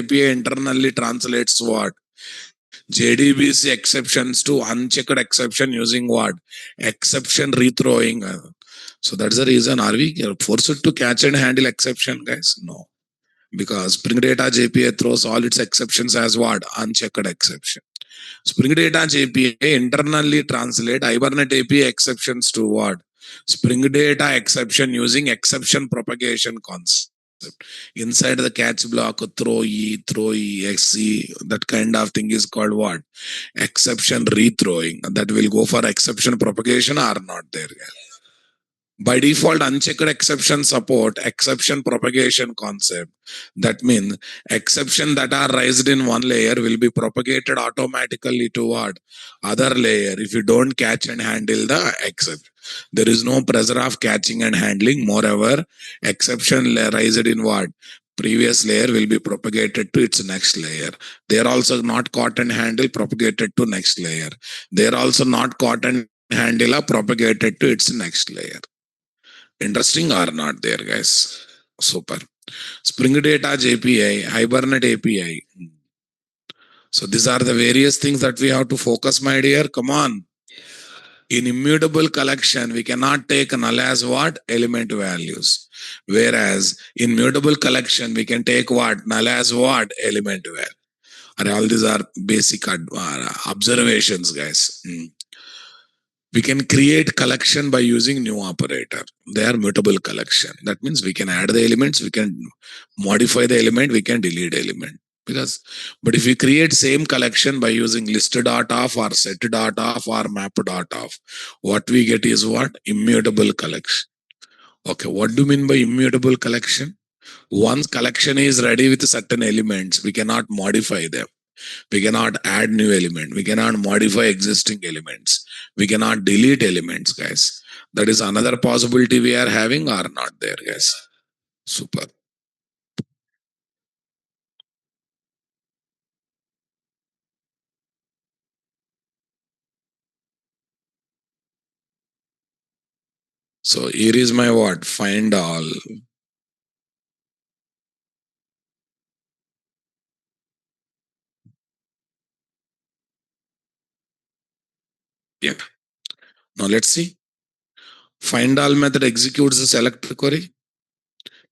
API internally translates what? JDBC exceptions to unchecked exception using what? Exception rethrowing. So that's the reason. Are we forced to catch and handle exception, guys? No. Because Spring Data JPA throws all its exceptions as what? Unchecked exception. Spring Data JPA internally translate Hibernate API exceptions to what? Spring Data exception using exception propagation concept. Inside the catch block, throw XC, that kind of thing is called what? Exception rethrowing. That will go for exception propagation or not there. By default, unchecked exception support exception propagation concept. That means exception that are raised in one layer will be propagated automatically toward other layer if you don't catch and handle the exception. There is no pressure of catching and handling. Moreover, exception raised in what? Previous layer will be propagated to its next layer. They are also not caught and handle, propagated to next layer. They are also not caught and handle, propagated to its next layer. Interesting or not there, guys? Super. Spring Data JPA, Hibernate API. So these are the various things that we have to focus, my dear. Come on. In immutable collection, we cannot take null as what? Element values. Whereas in mutable collection, we can take what? Null as what? Element value. All these are basic observations, guys. We can create collection by using new operator. They are mutable collection. That means we can add the elements, we can modify the element, we can delete element. But if we create same collection by using list.of or set.of or map.of, what we get is what? Immutable collection. Okay, what do you mean by immutable collection? Once collection is ready with certain elements, we cannot modify them. We cannot add new element. We cannot modify existing elements. We cannot delete elements, guys. That is another possibility we are having or not there, guys. Super. So here is my what? Find all. Yep. Now let's see. Find all method executes the select query.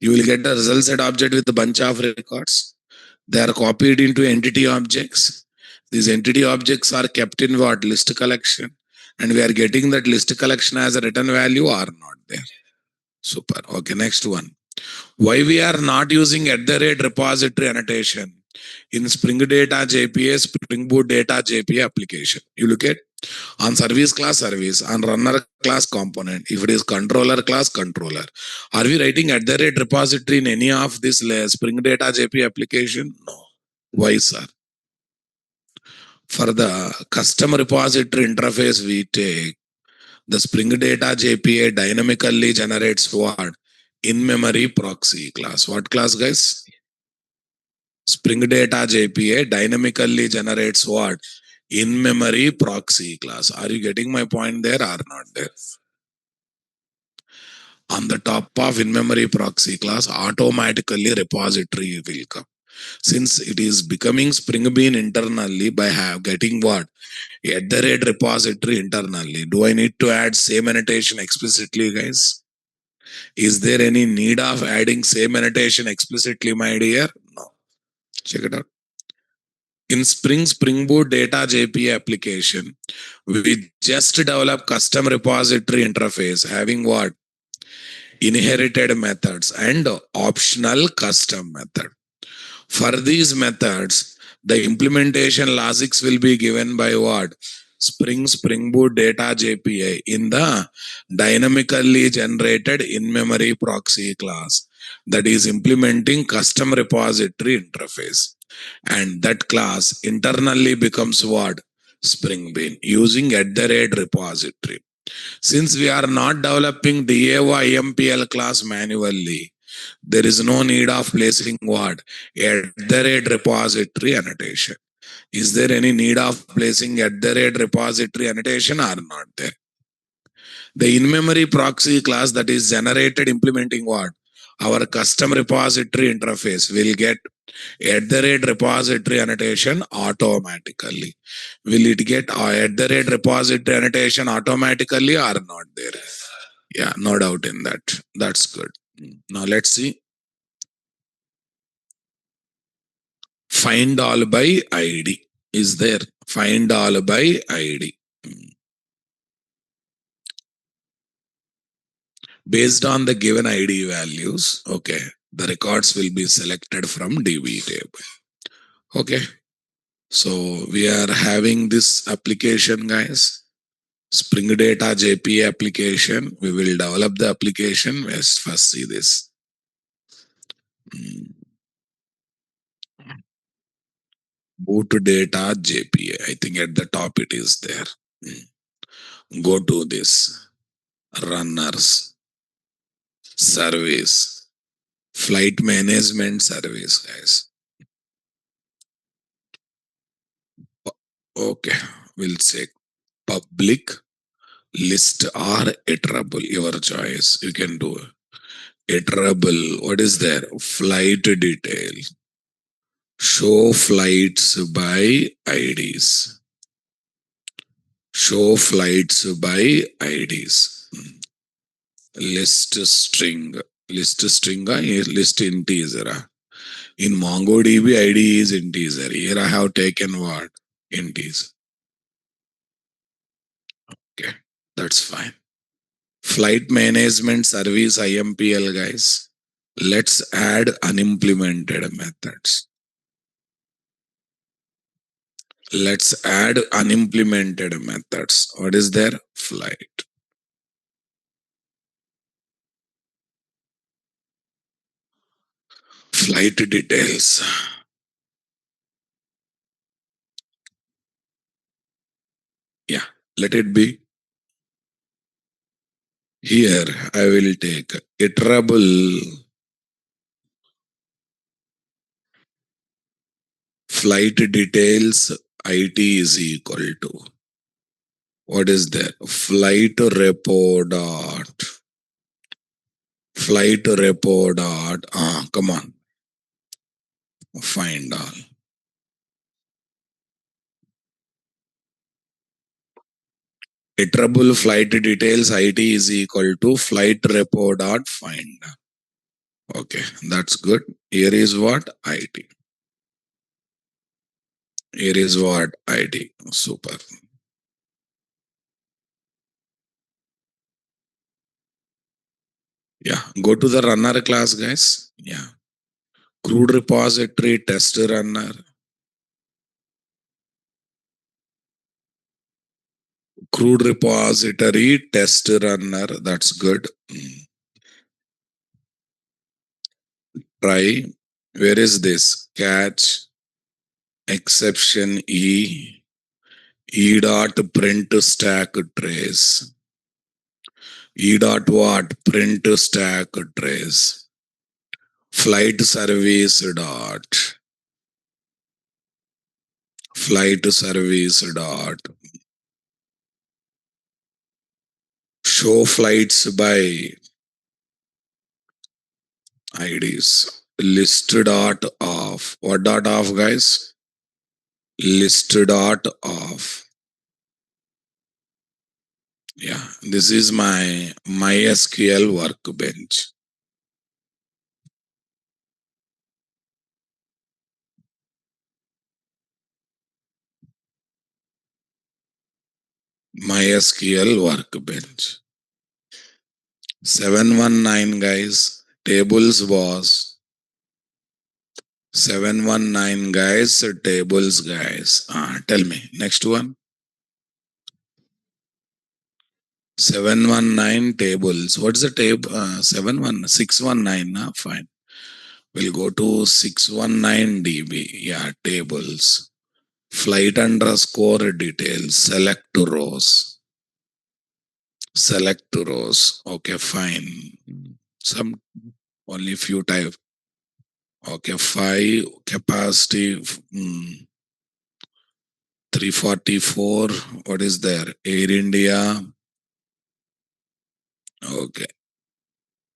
You will get the result set object with a bunch of records. They are copied into entity objects. These entity objects are kept in what? List collection. And we are getting that list collection as a return value or not there. Super. Okay, next one. Why we are not using @repository annotation in Spring Data JPA, Spring Boot Data JPA application? You look at on service class service, on runner class component. If it is controller class controller, are we writing @repository in any of this Spring Data JPA application? No. Why, sir? For the custom repository interface we take, the Spring Data JPA dynamically generates what? In-memory proxy class. What class, guys? Spring Data JPA dynamically generates what? In-memory proxy class. Are you getting my point there or not there? On the top of in-memory proxy class, automatically repository will come. Since it is becoming Spring Bean internally by getting what? @repository internally. Do I need to add same annotation explicitly, guys? Is there any need of adding same annotation explicitly, my dear? No. Check it out. In Spring Boot Data JPA application, we just develop custom repository interface having what? Inherited methods and optional custom method. For these methods, the implementation logics will be given by what? Spring Boot Data JPA in the dynamically generated in-memory proxy class that is implementing custom repository interface. And that class internally becomes what? Spring Bean using @repository. Since we are not developing DAO IMPL class manually, there is no need of placing what? @repository annotation. Is there any need of placing @repository annotation or not there? The in-memory proxy class that is generated implementing what? Our custom repository interface will get At the rate repository annotation automatically. Will it get at the rate repository annotation automatically or not there? Yeah, no doubt in that. That's good. Now let's see. Find all by ID is there. Find all by ID. Based on the given ID values, okay, the records will be selected from DB table. Okay, so we are having this application, guys. Spring Data JP application. We will develop the application. Let's first see this. Mm, Boot data JPA. I think at the top it is there. Go to this runners service, flight management service, guys. Okay, we'll say public list or iterable, your choice. You can do iterable. What is there? Flight detail. Show flights by IDs. Show flights by IDs. List string. List string list integer. In MongoDB, ID is integer. Here I have taken what? Integer. Okay, that's fine. Flight management service IMPL, guys. Let's add unimplemented methods. Let's add unimplemented methods. What is there? Flight. Flight details. Yeah, let it be. Here I will take iterable flight details IT is equal to. What is there? Flight repo dot. Flight repo dot. Come on. Find all. Iterable flight details IT is equal to flight repo dot find. Okay, that's good. Here is what? IT. Here is what? IT. Super. Yeah, go to the runner class, guys. Yeah. Crude repository test runner. Crude repository test runner. That's good. Try. Where is this? Catch exception E dot print stack trace. E dot what? Print stack trace. Flight service dot. Flight service dot. Show flights by IDs. List dot off. What dot off, guys? List dot off. Yeah, this is my MySQL workbench. MySQL workbench. 719, guys. Tables was 719, guys. Tables, guys. Tell me. Next one. 719 tables. What's the table? 619. Fine. We'll go to 619 DB. Yeah, tables. Flight underscore details. Select rows. Select rows. Okay, fine. Some only few type. Okay, 5 capacity. 344. What is there? Air India. Okay.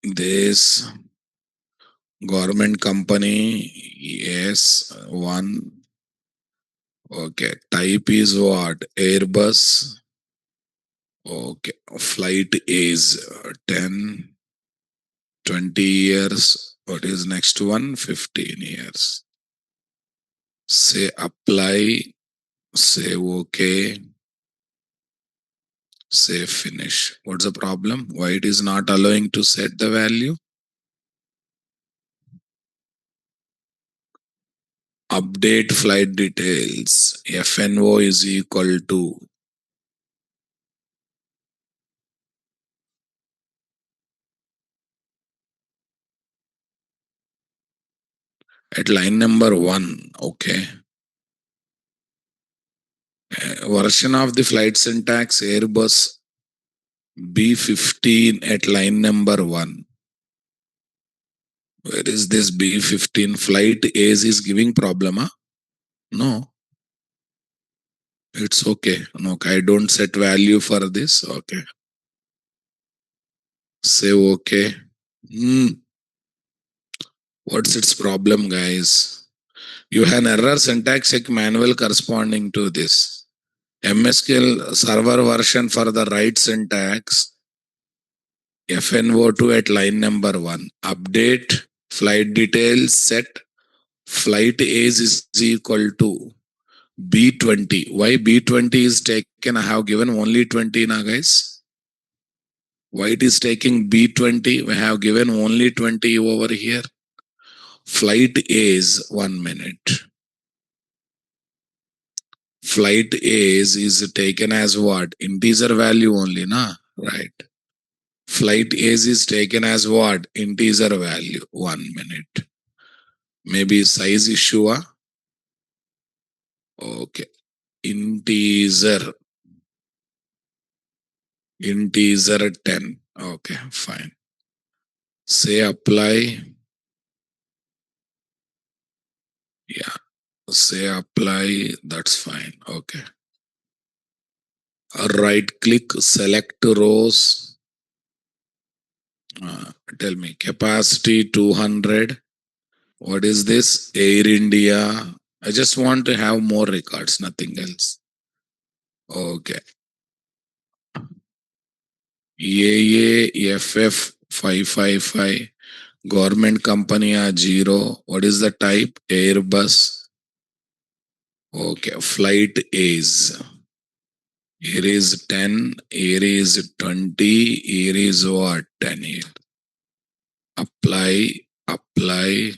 This Government company, yes, one. Okay, type is what? Airbus. Okay, flight is 10, 20 years. What is next one? 15 years. Say apply, say okay, say finish. What's the problem? Why it is not allowing to set the value? Update flight details. FNO is equal to, at line number 1, okay. Version of the flight syntax Airbus B15 at line number 1. Where is this B15? Flight A's is giving problem, huh? No, it's okay. No, I don't set value for this. Okay. Say okay. Hmm. What's its problem, guys? You have an error syntax check manual corresponding to this. MSQL server version for the right syntax. FNO2 at line number 1. Update flight details set flight age is equal to B20. Why B20 is taken? I have given only 20 now, guys. Why it is taking B20? We have given only 20 over here. Flight age, 1 minute. Flight age is taken as what? Integer value only, na? Right. Flight age is taken as what? Integer value, 1 minute. Maybe size issue, ah? Okay. Integer. Integer 10. Okay, fine. Say apply. Yeah. Say apply. That's fine. Okay. Right click, select rows. Tell me capacity 200. What is this? Air India. I just want to have more records, nothing else. Okay. AAFF 555. Government company 0. What is the type? Airbus. Okay. Flight is. Here is 10. Here is 20. Here is what? 10 here. Apply. Apply.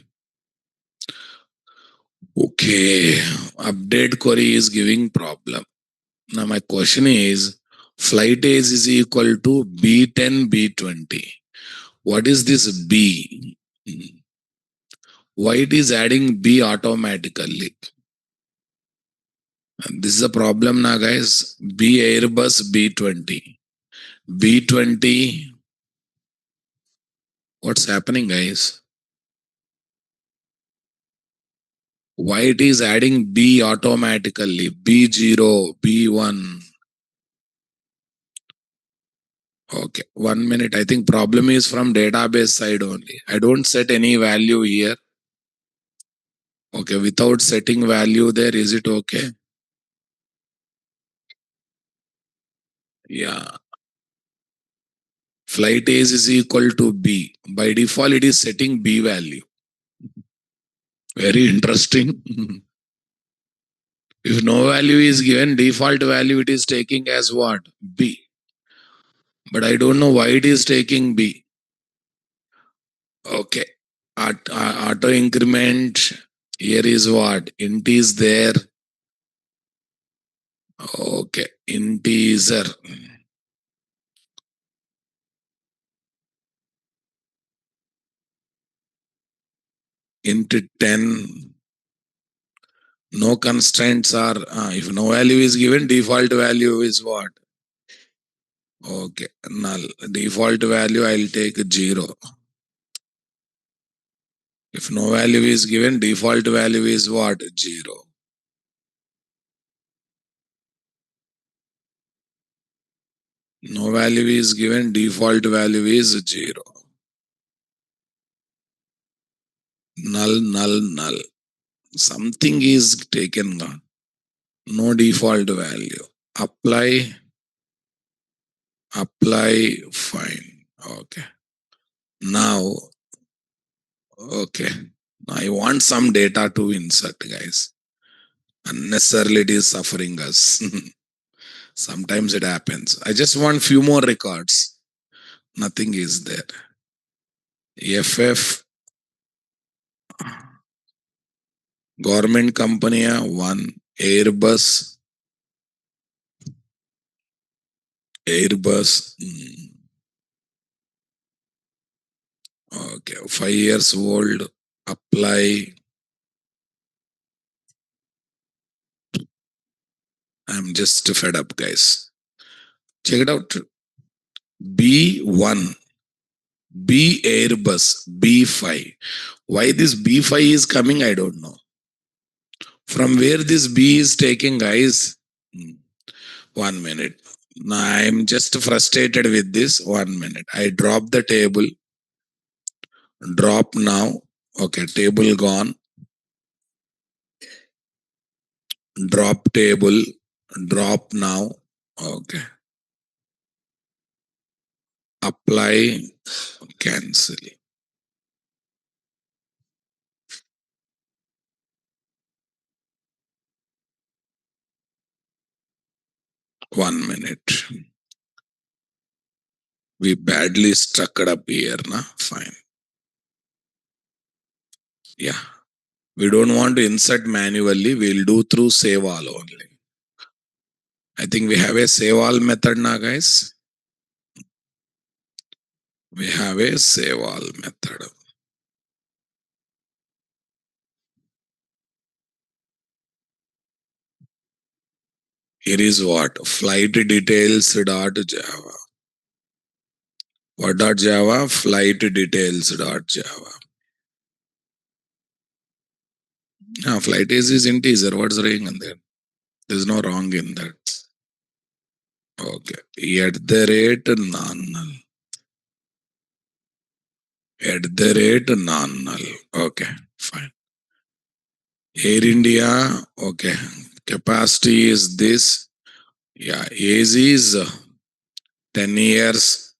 Okay. Update query is giving problem. Now my question is, flight age is equal to B10, B20. What is this B? Why it is adding B automatically? This is a problem now, guys. B Airbus B20. B20. What's happening, guys? Why it is adding B automatically? B0, B1. Okay, 1 minute. I think problem is from database side only. I don't set any value here. Okay, without setting value there, is it okay? Yeah. Flight age is equal to B. By default, it is setting B value. Very interesting. If no value is given, default value it is taking as what? B. But I don't know why it is taking B. Okay. Auto increment. Here is what? Int is there. Okay. Integer. Int 10. No constraints are, if no value is given, default value is what? Okay, null. Default value, I'll take 0. If no value is given, default value is what? 0. No value is given, default value is 0. null. Something is taken gone. No default value. Apply, fine. Okay. Now, okay. I want some data to insert, guys. Unnecessarily it is suffering us. Sometimes it happens. I just want few more records. Nothing is there. FF, government company, one. Airbus. Okay, 5 years old. Apply. I'm just fed up, guys. Check it out. B1, B Airbus, B5. Why this B5 is coming, I don't know. From where this B is taking, guys? 1 minute. Now I'm just frustrated with this. 1 minute. I drop the table. Drop now. Okay, table gone. Drop table. Drop now. Okay. Apply. Cancel. 1 minute. We badly struck it up here, na? Fine. Yeah. We don't want to insert manually. We'll do through save all only. I think we have a save all method now, guys. We have a save all method. Here is what? Flight details dot Java. What dot Java? Flight details dot Java. Now, flight is integer. What's wrong in there? There's no wrong in that. Okay. At the rate non-null. At the rate non-null. Okay. Fine. Air India. Okay. Capacity is this. Yeah. Age is 10 years.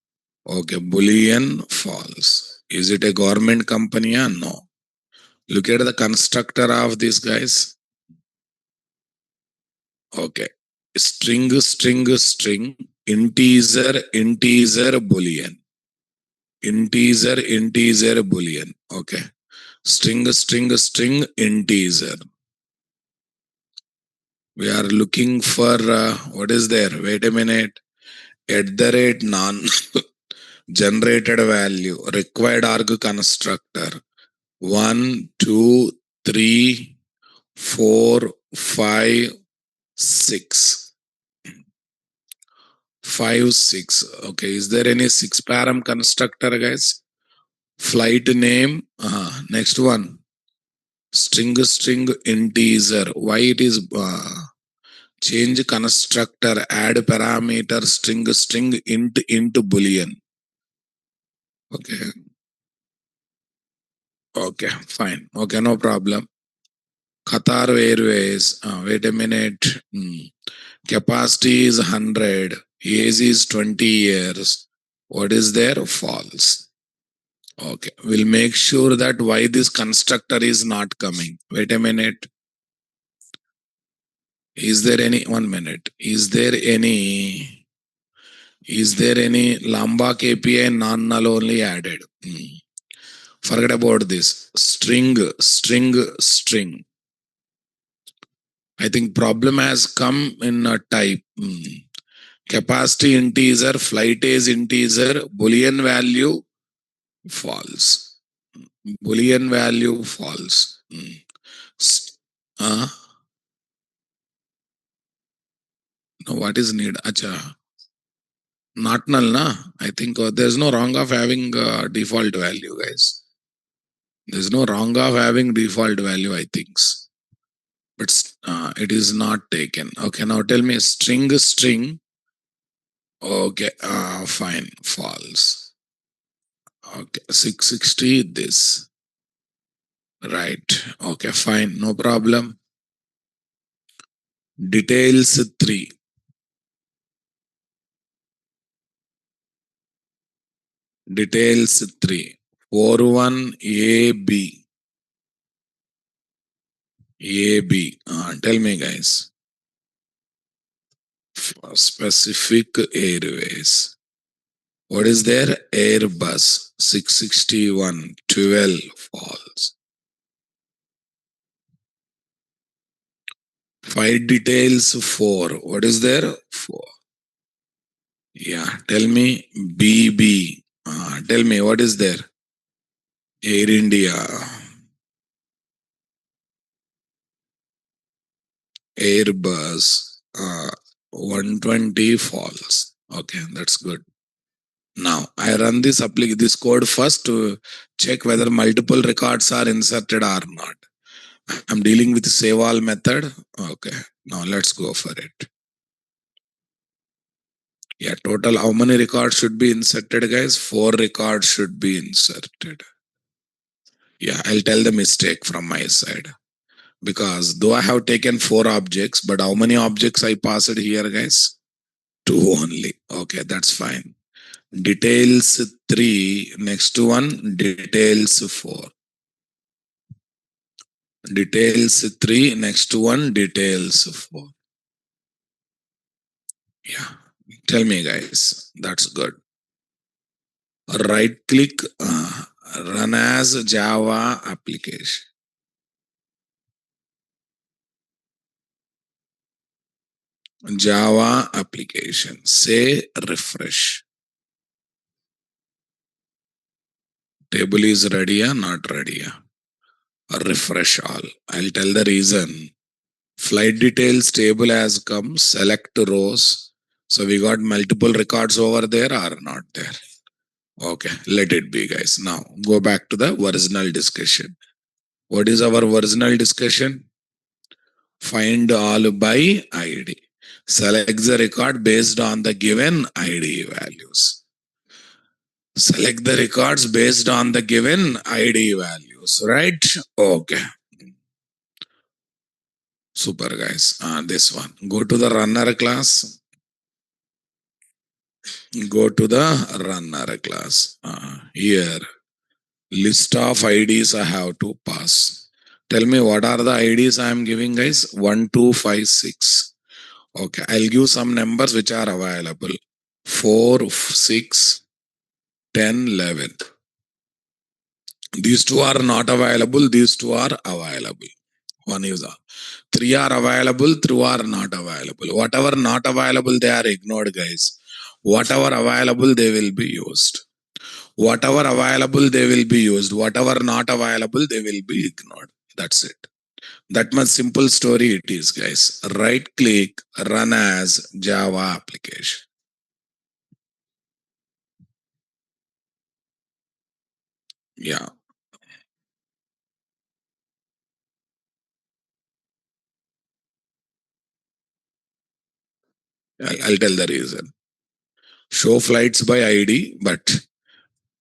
Okay. Boolean false. Is it a government company? No. Look at the constructor of this, guys. Okay. String, integer, boolean. Integer, boolean. Okay. String, integer. We are looking for, what is there? Wait a minute. At the rate non generated value, required arg constructor. 1, 2, 3, 4, 5, 6. 5, 6. Okay, is there any 6 param constructor, guys? Flight name. Next one. String, integer. Why it is change constructor, add parameter, string, int boolean. Okay. Okay, fine. Okay, no problem. Qatar Airways. Wait a minute. Capacity is 100. Age is 20 years. What is there? False. Okay. We'll make sure that why this constructor is not coming. Wait a minute. Is there any 1 minute? Is there any Lambda API non-null only added? Forget about this. String. I think problem has come in a type. Capacity integer, flight age integer, Boolean value false. Boolean value false. No, what is need? Acha. Not null, na? I think there's no wrong of having default value, guys. There's no wrong of having default value, I think. But it is not taken. Okay, now tell me string. Okay, fine, false. Okay, 660 this. Right. Okay, fine. No problem. Details 3. Details 3. 41AB. AB. Tell me, guys. For specific airways. What is there? Airbus 661 12 falls. Flight details 4. What is there? 4. Yeah. Tell me BB. Tell me what is there? Air India. Airbus 120 falls. Okay, that's good. Now I run this code first to check whether multiple records are inserted or not. I'm dealing with save all method. Okay, now let's go for it. Yeah, total how many records should be inserted, guys? 4 records should be inserted. Yeah, I'll tell the mistake from my side. Because though I have taken 4 objects, but how many objects I passed here, guys? 2 only. Okay, that's fine. Details 3, next one, details 4. Details 3, next one, details 4. Yeah, tell me, guys. That's good. Right click, run as Java application. Java application. Say refresh. Table is ready or not ready? Refresh all. I'll tell the reason. Flight details table has come. Select rows. So we got multiple records over there or not there. Okay, let it be, guys. Now go back to the original discussion. What is our original discussion? Find all by ID. Select the record based on the given ID values. Select the records based on the given ID values, right? Okay. Super, guys. This one. Go to the runner class. Go to the runner class. Here, list of IDs I have to pass. Tell me what are the IDs I am giving, guys? 1, 2, 5, 6. Okay, I'll give some numbers which are available. 4, 6, 10, 11. These two are not available. These two are available. One is 3 are available, 3 are not available. Whatever not available, they are ignored, guys. Whatever available, they will be used. Whatever available, they will be used. Whatever not available, they will be ignored. That's it. That much simple story it is, guys. Right click, run as Java application. Yeah, I'll tell the reason. Show flights by ID, but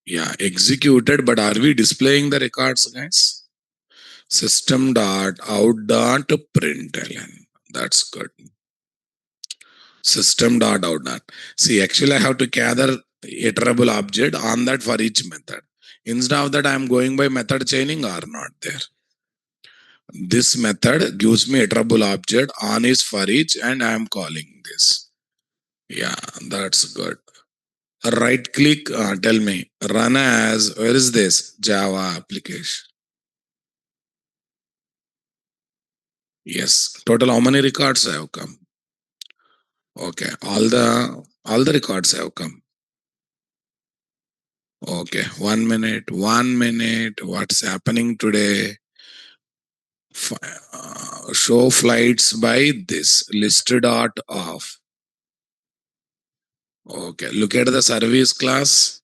yeah, executed, but are we displaying the records, guys? System.out.println. That's good. System.out. See, actually, I have to gather iterable object on that for each method. Instead of that, I am going by method chaining or not there. This method gives me iterable object on is for each, and I am calling this. Yeah, that's good. Right click, tell me, run as, where is this? Java application. Yes, total how many records have come? Okay, all the records have come. Okay, 1 minute, 1 minute. What's happening today? Show flights by this list.of. Okay, look at the service class.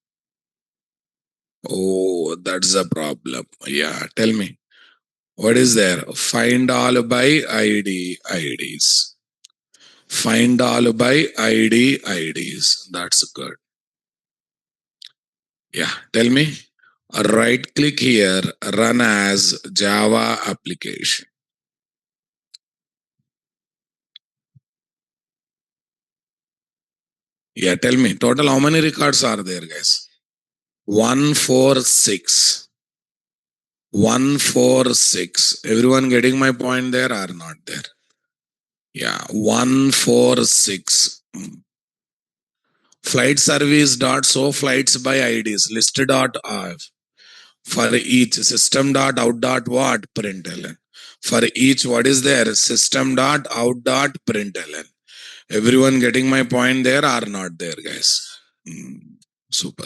Oh, that's a problem. Yeah, tell me. What is there? Find all by ID IDs. Find all by ID IDs. That's good. Yeah, tell me. Right click here, run as Java application. Yeah, tell me, total how many records are there, guys? 146. 146. Everyone getting my point there or not there? Yeah, 146. Flight service dot show flights by IDs list dot of for each system dot out dot what println. For each what is there? System dot out dot println. Everyone getting my point there or not there, guys? Super.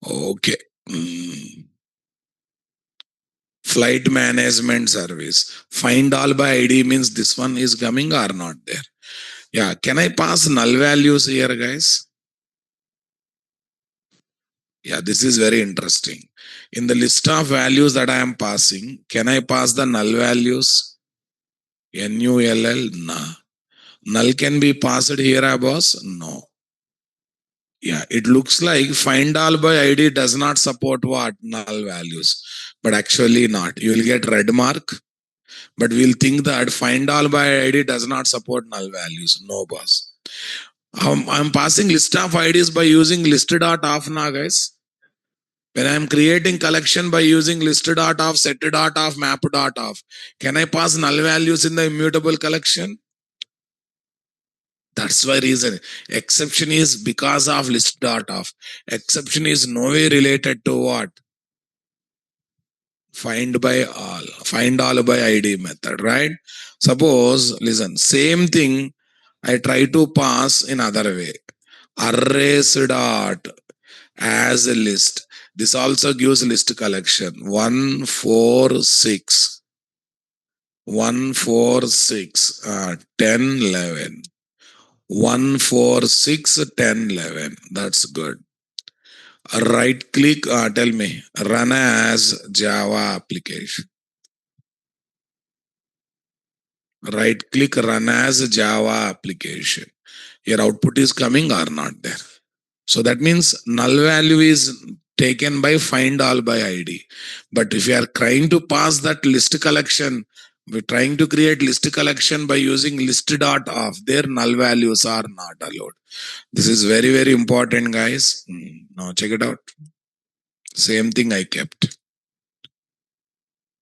Okay. Mm. Flight management service. Find all by ID means this one is coming or not there. Yeah. Can I pass null values here, guys? Yeah, this is very interesting. In the list of values that I am passing, can I pass the null values? NULL? No. Null can be passed here, boss? No. Yeah, it looks like find all by ID does not support what? Null values. But actually not. You will get red mark. But we'll think that find all by ID does not support null values. No, boss. I'm passing list of IDs by using list.of now, guys. When I'm creating collection by using list.of, set.of, map.of, can I pass null values in the immutable collection? That's why reason. Exception is because of list.of. Exception is no way related to what? Find by all. Find all by ID method, right? Suppose, listen, same thing I try to pass in other way. Arrays dot as a list. This also gives list collection. 146. 146, 10, 11. 146, 10, 11. That's good. Right click, tell me, run as Java application. Right click, run as Java application. Your output is coming or not there. So that means null value is taken by find all by ID. But if you are trying to pass that list collection, we're trying to create list collection by using list.of, their null values are not allowed. This is very, very important, guys. Now check it out. Same thing I kept.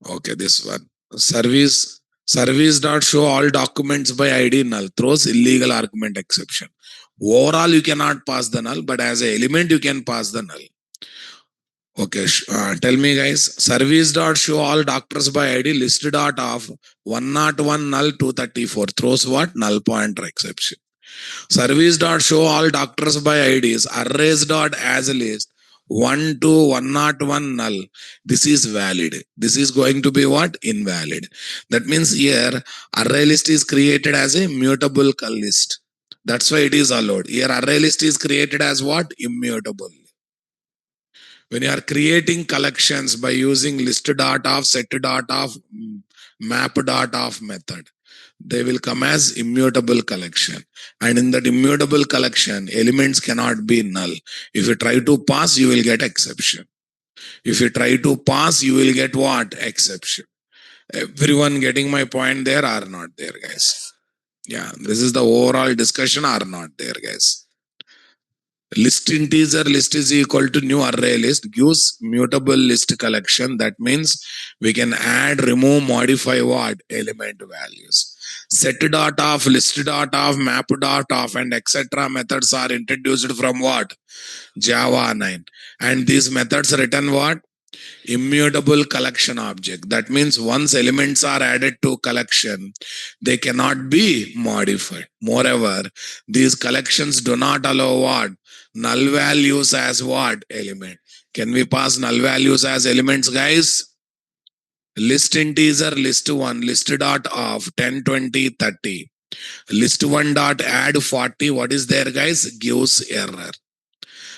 Okay, this one. Service dot show all documents by ID null throws illegal argument exception. Overall, you cannot pass the null, but as an element, you can pass the null. Okay, tell me, guys. Service dot show all doctors by ID list dot of 101 null 234 throws what? Null pointer exception. Service dot show all doctors by IDs arrays dot as a list 1 to 101 null. This is valid. This is going to be what? Invalid. That means here array list is created as a mutable list. That's why it is allowed. Here array list is created as what? Immutable. When you are creating collections by using list.of, set.of, map.of method, they will come as immutable collection. And in that immutable collection, elements cannot be null. If you try to pass, you will get exception. If you try to pass, you will get what? Exception. Everyone getting my point there or not there, guys? Yeah, this is the overall discussion or not there, guys? List integer list is equal to new array list gives mutable list collection. That means we can add, remove, modify what? Element values. Set dot of, list dot of, map dot of, and etc. methods are introduced from what? Java 9. And these methods return what? Immutable collection object. That means once elements are added to collection, they cannot be modified. Moreover, these collections do not allow what? Null values as what? Element. Can we pass null values as elements, guys? List integer, list 1, list dot of 10, 20, 30. List 1 dot add 40. What is there, guys? Gives error.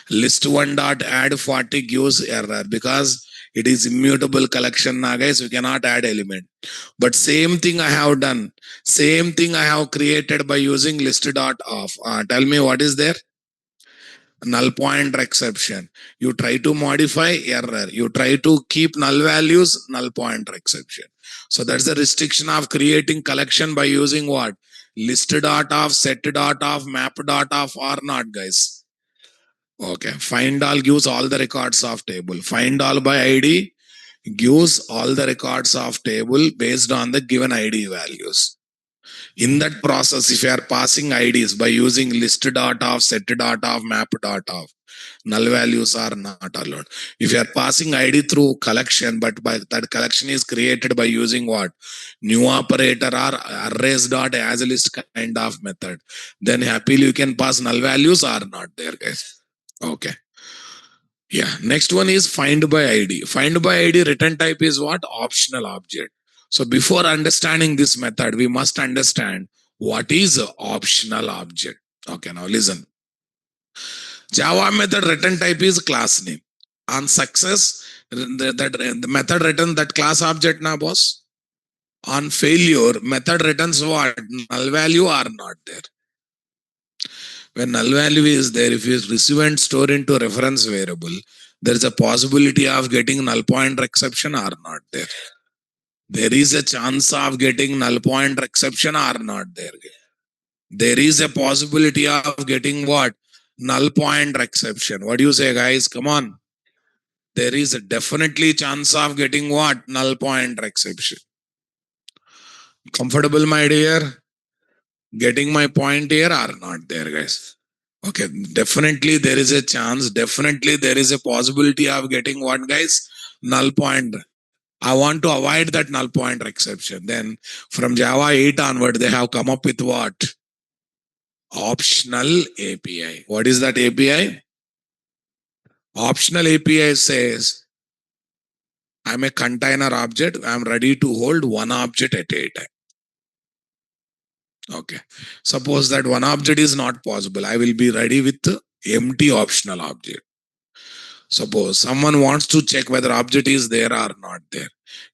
List 1 dot add 40 gives error because it is immutable collection now, guys. We cannot add element. But same thing I have done. Same thing I have created by using list.of. Tell me what is there? null pointer exception. You try to modify, error. You try to keep null values, null pointer exception. So that's the restriction of creating collection by using what? List.of, set.of, map.of or not, guys. Okay. Find all gives all the records of table. Find all by ID gives all the records of table based on the given ID values. In that process, if you are passing IDs by using list.of, set.of, map.of, null values are not allowed. If you are passing ID through collection, but by that collection is created by using what? New operator or arrays dot as a list kind of method, then happily you can pass null values are not there, guys. Okay. Yeah. Next one is find by ID. Find by ID return type is what? Optional object. So before understanding this method, we must understand what is a optional object. Okay, now listen. Java method return type is class name. On success, the method return that class object na boss. On failure, method returns what? Null value are not there. When null value is there, if you receive and store into reference variable, there is a possibility of getting null pointer exception or not there. There is a chance of getting null pointer exception or not there. There is a possibility of getting what? Null pointer exception. What do you say, guys? Come on. There is a definitely chance of getting what? Null pointer exception. Comfortable, my dear? Getting my point here or not there, guys? Okay, definitely there is a chance. Definitely there is a possibility of getting what, guys? Null pointer. I want to avoid that null pointer exception. Then from Java 8 onward, they have come up with what? Optional API. What is that API? Optional API says, I'm a container object. I'm ready to hold one object at a time. Okay. Suppose that one object is not possible. I will be ready with the empty optional object. Suppose someone wants to check whether object is there or not there.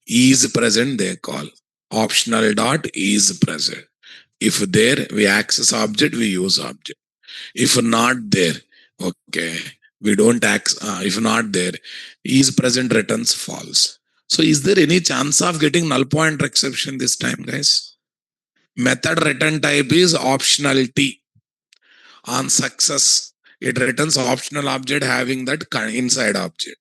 Is present, they call. Optional dot is present. If there, we access object, we use object. If not there, okay, we don't access. If not there, is present returns false. So is there any chance of getting null pointer exception this time, guys? Method return type is optional T. On success, it returns optional object having that inside object.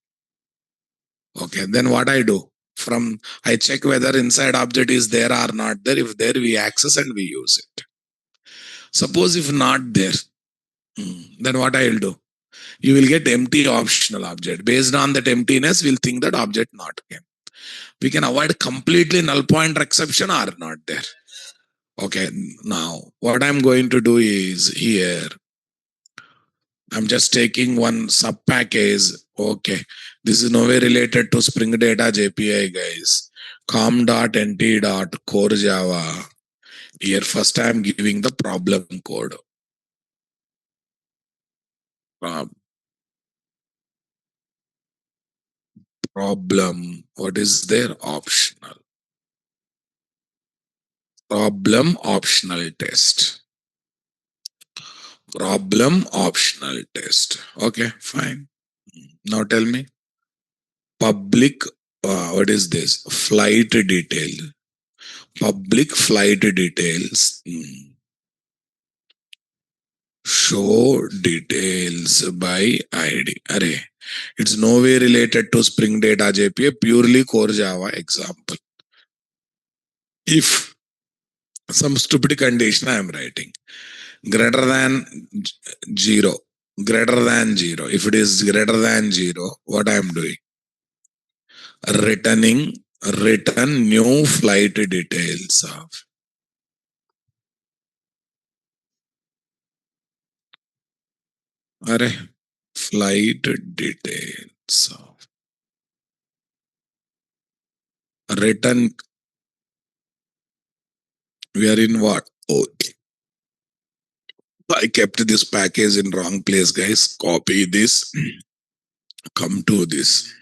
Okay, then what I do? From I check whether inside object is there or not there. If there, we access and we use it. Suppose if not there, then what I'll do? You will get empty optional object. Based on that emptiness, we'll think that object not came. We can avoid completely null pointer exception or not there. Okay, now what I'm going to do is here, I'm just taking one sub package. Okay, this is nowhere related to Spring Data JPI, guys. com.nt.core Java. Here, first I'm giving the problem code. Problem. What is there? Optional. Problem optional test. Problem optional test. Okay, fine. Now tell me. Public. What is this? Flight detail. Public flight details. Show details by ID. Array. It's no way related to Spring Data JPA, purely core Java example. If some stupid condition I am writing, greater than 0, greater than 0. If it is greater than 0, what I am doing? Return new flight details of. Array, flight details of. Return, we are in what? Okay. I kept this package in wrong place, guys. Copy this. Come to this.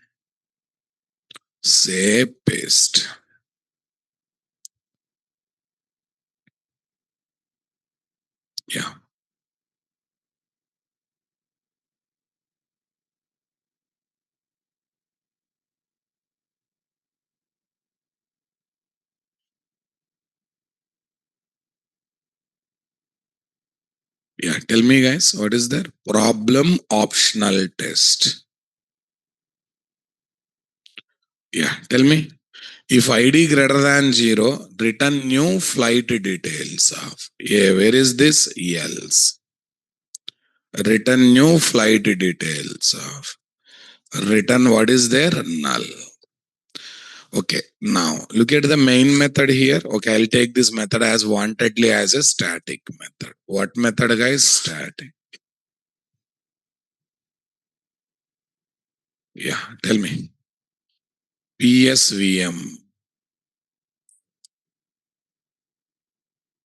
Say paste. Yeah. Yeah, tell me guys, what is there? Problem optional test. Yeah, tell me. If ID greater than 0, return new flight details of. Yeah, where is this? Else. Return new flight details of. Return what is there? Null. Okay, now look at the main method here. Okay, I'll take this method as wantedly as a static method. What method, guys? Static. Yeah, tell me. PSVM.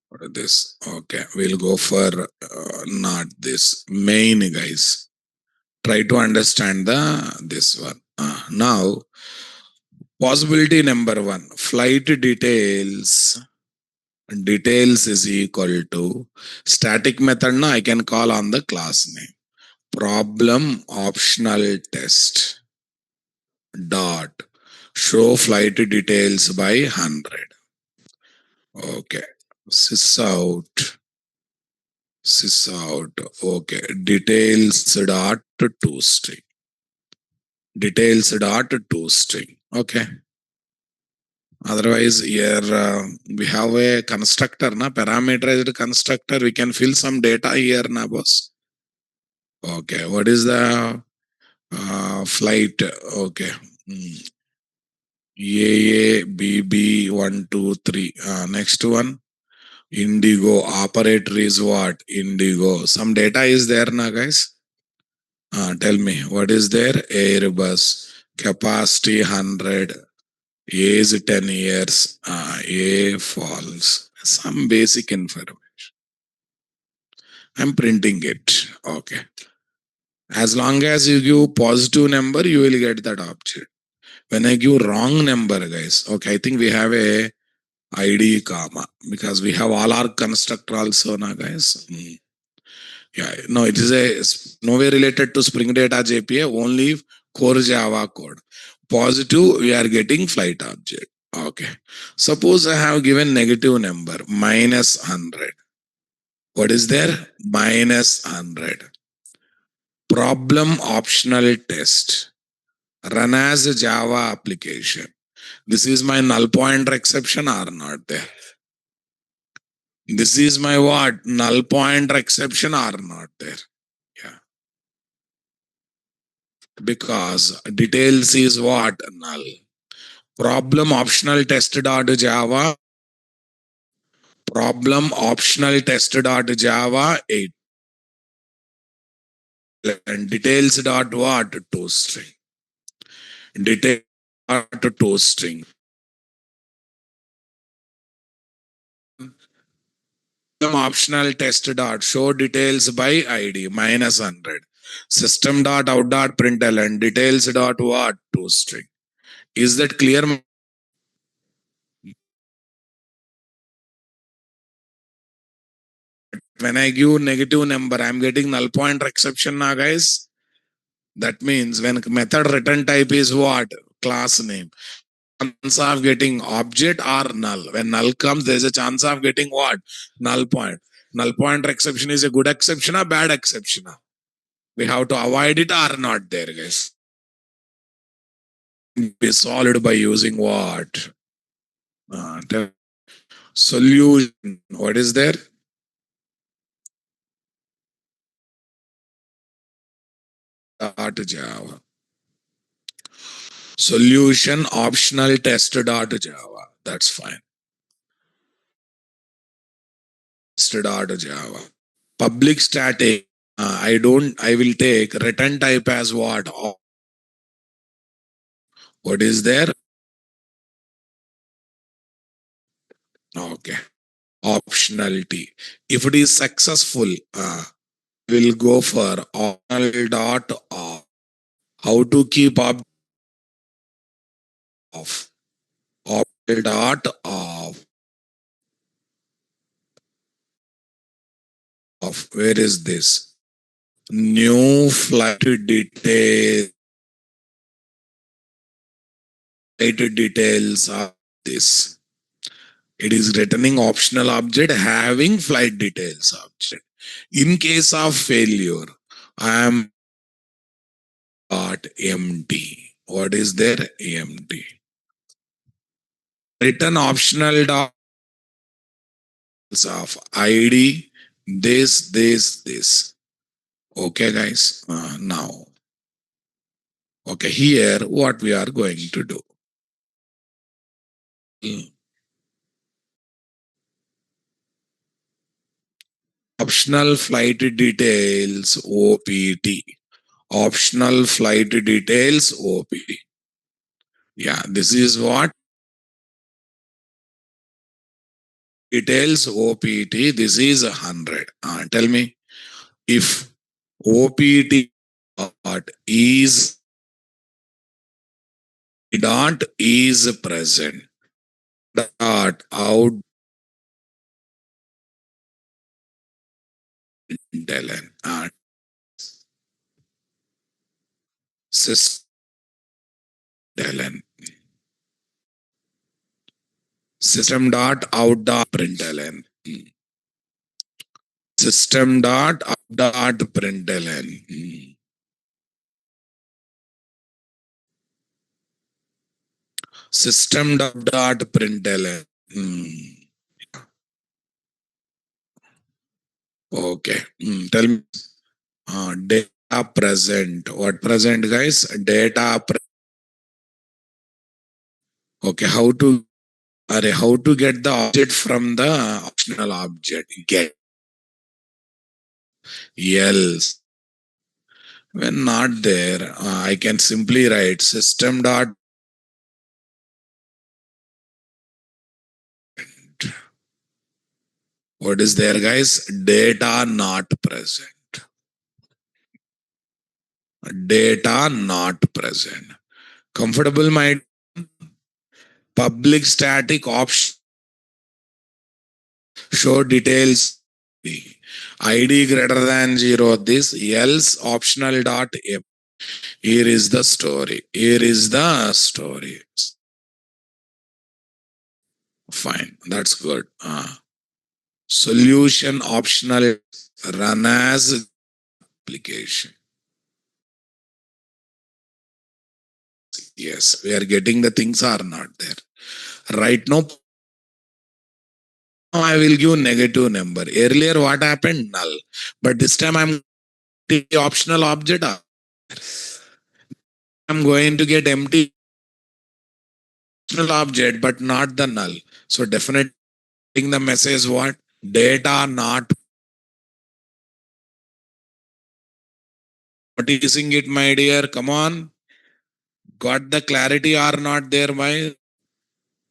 What is this? Okay, we'll go for not this. Main, guys. Try to understand the this one. Now, possibility number one. Flight details. Details is equal to static method. Now I can call on the class name. Problem optional test dot show flight details by 100. Okay. Sys out. Okay. Details dot to string. Okay. Otherwise, here we have a constructor, na parameterized constructor. We can fill some data here, na boss. Okay. What is the flight? Okay. AABB123. Next one. Indigo operator is what? Indigo. Some data is there now, guys. Tell me what is there? Airbus capacity 100, age 10 years. A false. Some basic information. I'm printing it. Okay. As long as you give positive number, you will get that object. When I give wrong number, guys. Okay, I think we have a ID comma because we have all our constructor also now, guys. Yeah, no, it is a nowhere related to Spring Data JPA, only core Java code. Positive, we are getting flight object. Okay. Suppose I have given negative number, -100. What is there? -100. Problem optional test. Run as a Java application. This is my null pointer exception or not there? This is my what? Null pointer exception or not there? Yeah. Because details is what? Null. Problem optional test dot Java. Problem optional test dot Java 8. And details dot what? To string. Details dot to string. Optional test dot show details by ID -100. System dot out dot println details dot what? To string. Is that clear? When I give negative number, I'm getting null pointer exception now, guys. That means when method return type is what? Class name. Chance of getting object or null. When null comes, there's a chance of getting what? Null point. Null pointer exception is a good exception or bad exception? We have to avoid it or not there, guys. Be solved by using what? Solution. What is there? Java. Solution optional test dot Java. That's fine. Test dot Java. Public static. I will take return type as what? What is there? Okay. Optionality. If it is successful, we'll go for optional.off. How to keep up off? Optional.off. Where is this? New flight details of this. It is returning optional object having flight details object. In case of failure, I am empty. What is there? Empty. Return optional dots of ID, this. Okay, guys. Now, okay, here what we are going to do. Optional flight details OPT. Optional flight details OPT. Yeah, this is what details OPT. This is 100. Tell me if OPT dot is present dot out ln system ln system dot out dot println system dot out dot println system dot println. Okay. Tell me. Data present. What present, guys? Data. Okay. How to get the object from the optional object? Get. Else. When not there, I can simply write system dot. What is there, guys? Data not present. Data not present. Comfortable, my public static option show details ID greater than 0. This else optional dot m. Here is the story. Here is the story. Fine. That's good. Solution optional run as application. Yes, we are getting the things are not there. Right now, I will give negative number. Earlier, what happened? Null. But this time I'm the optional object. I'm going to get empty optional object, but not the null. So definitely the message what? Data not noticing it, my dear. Come on. Got the clarity or not there, my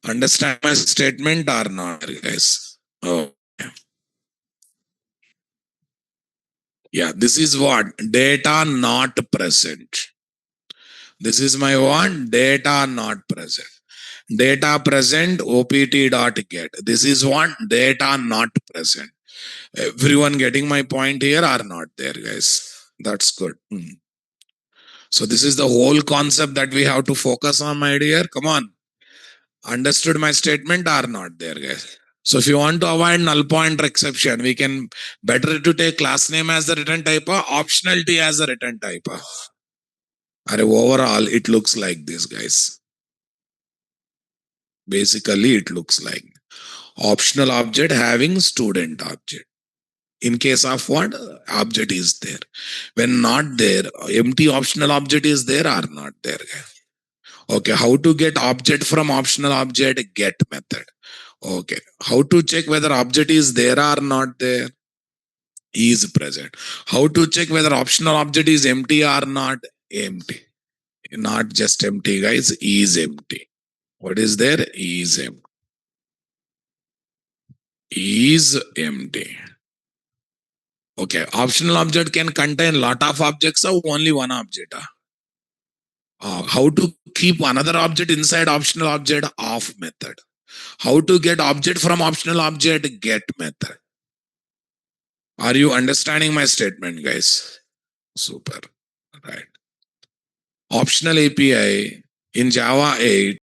understand my statement or not, guys? Oh, yeah. This is what? Data not present. This is my one. Data not present. Data present OPT dot get. This is what? Data not present. Everyone getting my point here or not there, guys? That's good. So this is the whole concept that we have to focus on, my dear. Come on. Understood my statement or not there, guys? So if you want to avoid null pointer exception, we can better to take class name as the return type or optionality as the return type. Overall, it looks like this, guys. Basically, it looks like optional object having student object. In case of what? Object is there. When not there, empty optional object is there or not there. Okay, how to get object from optional object? Get method. Okay, how to check whether object is there or not there? Is present. How to check whether optional object is empty or not? Empty. Not just empty, guys, is empty. What is there? Is empty. Is empty. Okay, optional object can contain lot of objects or only one object. How to keep another object inside optional object? Off method. How to get object from optional object? Get method. Are you understanding my statement, guys? Super. Right. Optional API in Java 8